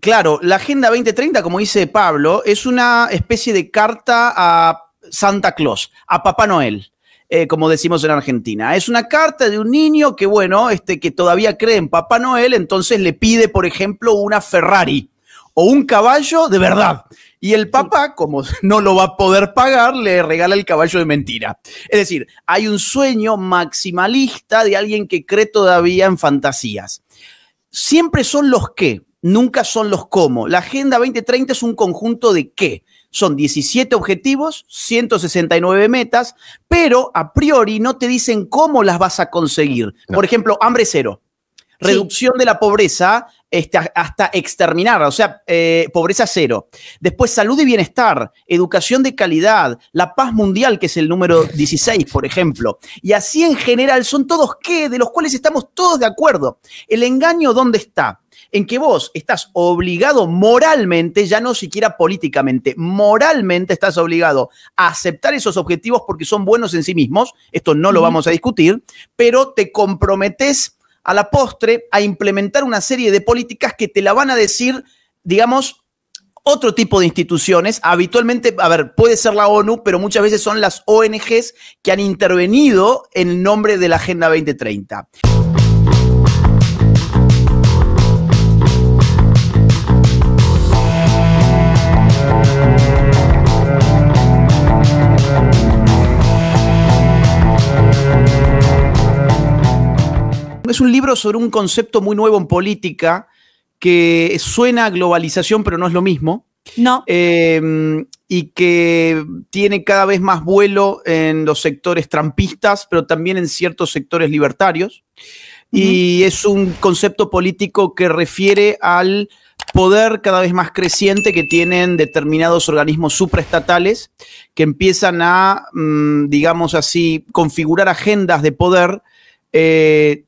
Claro, la Agenda 2030, como dice Pablo, es una especie de carta a Santa Claus, a Papá Noel. Como decimos en Argentina. Es una carta de un niño que, bueno, que todavía cree en Papá Noel, entonces le pide, por ejemplo, una Ferrari o un caballo de verdad. Y el papá, como no lo va a poder pagar, le regala el caballo de mentira. Es decir, hay un sueño maximalista de alguien que cree todavía en fantasías. Siempre son los qué, nunca son los cómo. La Agenda 2030 es un conjunto de qué. Son 17 objetivos, 169 metas, pero a priori no te dicen cómo las vas a conseguir. No. Por ejemplo, hambre cero, reducción de la pobreza hasta exterminar, o sea, pobreza cero. Después, salud y bienestar, educación de calidad, la paz mundial, que es el número 16, por ejemplo. Y así en general son todos qué, de los cuales estamos todos de acuerdo. El engaño, ¿dónde está? En que vos estás obligado moralmente, ya no siquiera políticamente, moralmente estás obligado a aceptar esos objetivos porque son buenos en sí mismos, esto no lo vamos a discutir, pero te comprometes a la postre a implementar una serie de políticas que te la van a decir, digamos, otro tipo de instituciones. Habitualmente, a ver, puede ser la ONU, pero muchas veces son las ONGs que han intervenido en nombre de la Agenda 2030. Es un libro sobre un concepto muy nuevo en política que suena a globalización, pero no es lo mismo. No. Y que tiene cada vez más vuelo en los sectores trumpistas, pero también en ciertos sectores libertarios. Y es un concepto político que refiere al poder cada vez más creciente que tienen determinados organismos supraestatales que empiezan a, digamos así, configurar agendas de poder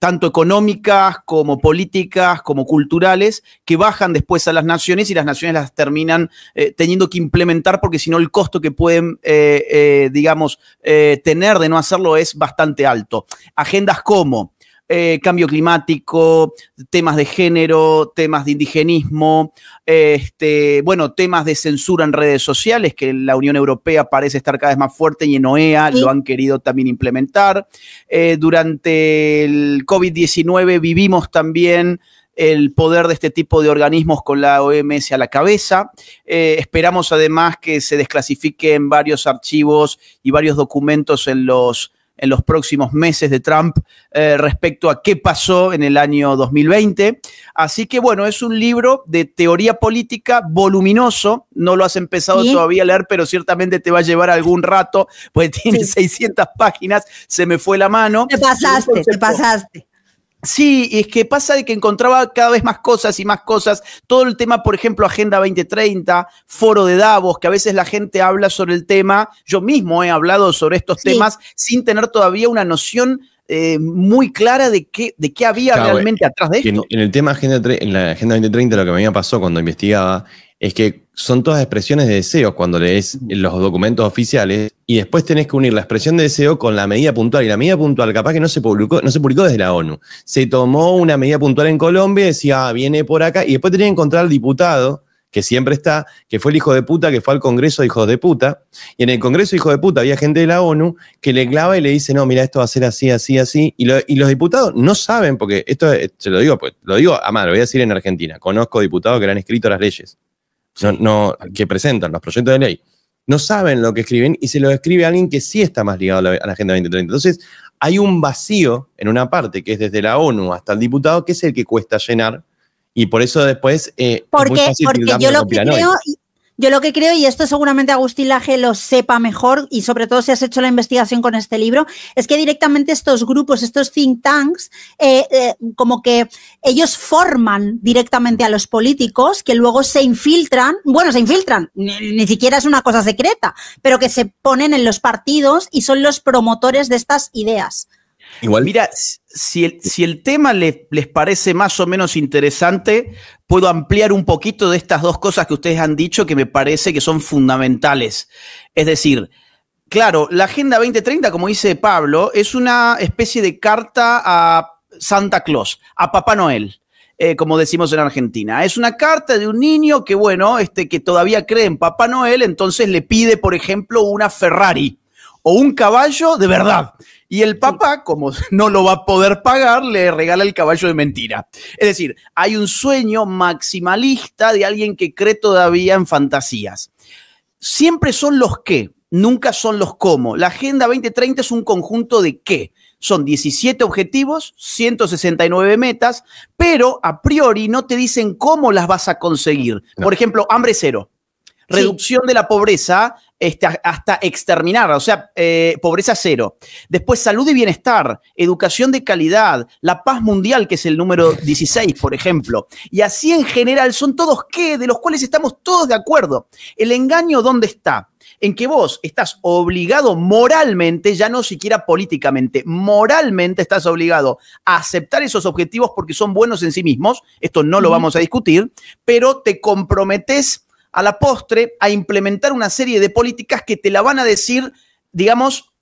tanto económicas como políticas, como culturales, que bajan después a las naciones y las naciones las terminan teniendo que implementar porque si no el costo que pueden, digamos, tener de no hacerlo es bastante alto. Agendas como cambio climático, temas de género, temas de indigenismo, bueno, temas de censura en redes sociales, que la Unión Europea parece estar cada vez más fuerte y en OEA lo han querido también implementar. Durante el COVID-19 vivimos también el poder de este tipo de organismos con la OMS a la cabeza. Esperamos además que se desclasifiquen varios archivos y varios documentos en los próximos meses de Trump respecto a qué pasó en el año 2020. Así que, bueno, es un libro de teoría política voluminoso. No lo has empezado todavía a leer, pero ciertamente te va a llevar algún rato, pues tiene 600 páginas, se me fue la mano. Te pasaste. Sí, es que pasa de que encontraba cada vez más cosas y más cosas. Todo el tema, por ejemplo, Agenda 2030, Foro de Davos, que a veces la gente habla sobre el tema. Yo mismo he hablado sobre estos temas sin tener todavía una noción muy clara de qué había realmente atrás de esto. En el tema en la Agenda 2030, lo que a mí me pasó cuando investigaba es que son todas expresiones de deseos cuando lees los documentos oficiales y después tenés que unir la expresión de deseo con la medida puntual. Y la medida puntual capaz que no se publicó desde la ONU. Se tomó una medida puntual en Colombia y decía, viene por acá. Y después tenía que encontrar al diputado, que siempre está, que fue el hijo de puta, que fue al Congreso de Hijos de Puta. Y en el Congreso de Hijos de Puta había gente de la ONU que le clava y le dice, no, mira, esto va a ser así, así, así. Y los diputados no saben, porque esto se lo digo, pues, lo digo a mano, lo voy a decir en Argentina. Conozco diputados que le han escrito las leyes. Que presentan los proyectos de ley, no saben lo que escriben y se lo escribe a alguien que sí está más ligado a la Agenda 2030. Entonces, hay un vacío en una parte que es desde la ONU hasta el diputado, que es el que cuesta llenar, y por eso después porque yo lo que creo, y esto seguramente Agustín Laje lo sepa mejor, y sobre todo si has hecho la investigación con este libro, es que directamente estos grupos, estos think tanks, como que ellos forman directamente a los políticos que luego se infiltran, ni siquiera es una cosa secreta, pero que se ponen en los partidos y son los promotores de estas ideas. Igual. Mira, si el tema les parece más o menos interesante, puedo ampliar un poquito de estas dos cosas que ustedes han dicho que me parece que son fundamentales. Es decir, claro, la Agenda 2030, como dice Pablo, es una especie de carta a Santa Claus, a Papá Noel. como decimos en Argentina. Es una carta de un niño que, bueno, que todavía cree en Papá Noel, entonces le pide, por ejemplo, una Ferrari o un caballo de verdad. Y el papá, como no lo va a poder pagar, le regala el caballo de mentira. Es decir, hay un sueño maximalista de alguien que cree todavía en fantasías. Siempre son los qué, nunca son los cómo. La Agenda 2030 es un conjunto de qué. Son 17 objetivos, 169 metas, pero a priori no te dicen cómo las vas a conseguir. No. Por ejemplo, hambre cero, reducción de la pobreza hasta exterminarla, o sea, pobreza cero. Después, salud y bienestar, educación de calidad, la paz mundial, que es el número 16, por ejemplo. Y así en general son todos qué, de los cuales estamos todos de acuerdo. El engaño, ¿dónde está? En que vos estás obligado moralmente, ya no siquiera políticamente, moralmente estás obligado a aceptar esos objetivos porque son buenos en sí mismos, esto no lo vamos a discutir, pero te comprometes a la postre a implementar una serie de políticas que te la van a decir, digamos,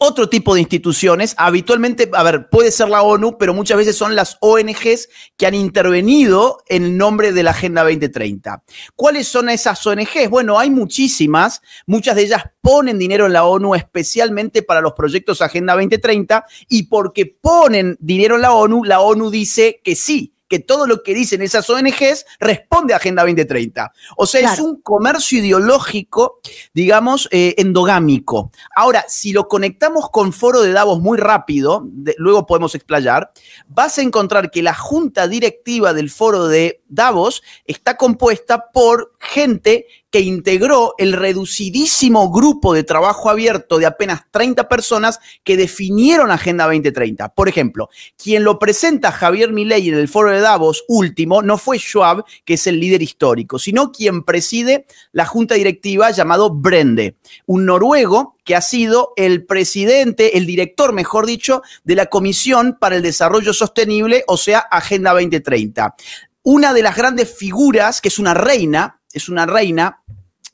otro tipo de instituciones, habitualmente, a ver, puede ser la ONU, pero muchas veces son las ONGs que han intervenido en nombre de la Agenda 2030. ¿Cuáles son esas ONGs? Bueno, hay muchísimas, muchas de ellas ponen dinero en la ONU especialmente para los proyectos Agenda 2030 y porque ponen dinero en la ONU dice que sí, que todo lo que dicen esas ONGs responde a Agenda 2030. O sea, claro, es un comercio ideológico, digamos, endogámico. Ahora, si lo conectamos con Foro de Davos muy rápido, luego podemos explayar, vas a encontrar que la junta directiva del Foro de Davos está compuesta por gente que integró el reducidísimo grupo de trabajo abierto de apenas 30 personas que definieron Agenda 2030. Por ejemplo, quien lo presenta Javier Milei en el Foro de Davos último no fue Schwab, que es el líder histórico, sino quien preside la junta directiva llamado Brende, un noruego que ha sido el presidente, el director, mejor dicho, de la Comisión para el Desarrollo Sostenible, o sea, Agenda 2030. Una de las grandes figuras, que es una reina,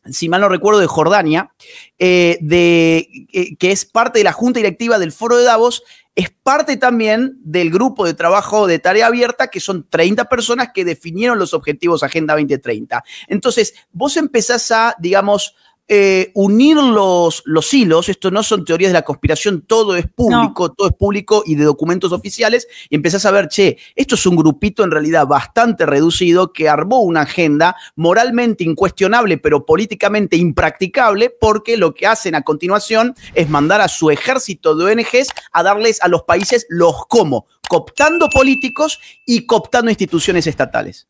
si mal no recuerdo, de Jordania, que es parte de la junta directiva del Foro de Davos, es parte también del grupo de trabajo de tarea abierta, que son 30 personas que definieron los objetivos Agenda 2030. Entonces, vos empezás a, digamos, unir los hilos. Esto no son teorías de la conspiración, todo es público, todo es público y de documentos oficiales, y empezás a ver, esto es un grupito en realidad bastante reducido que armó una agenda moralmente incuestionable, pero políticamente impracticable, porque lo que hacen a continuación es mandar a su ejército de ONGs a darles a los países los cómo, cooptando políticos y cooptando instituciones estatales.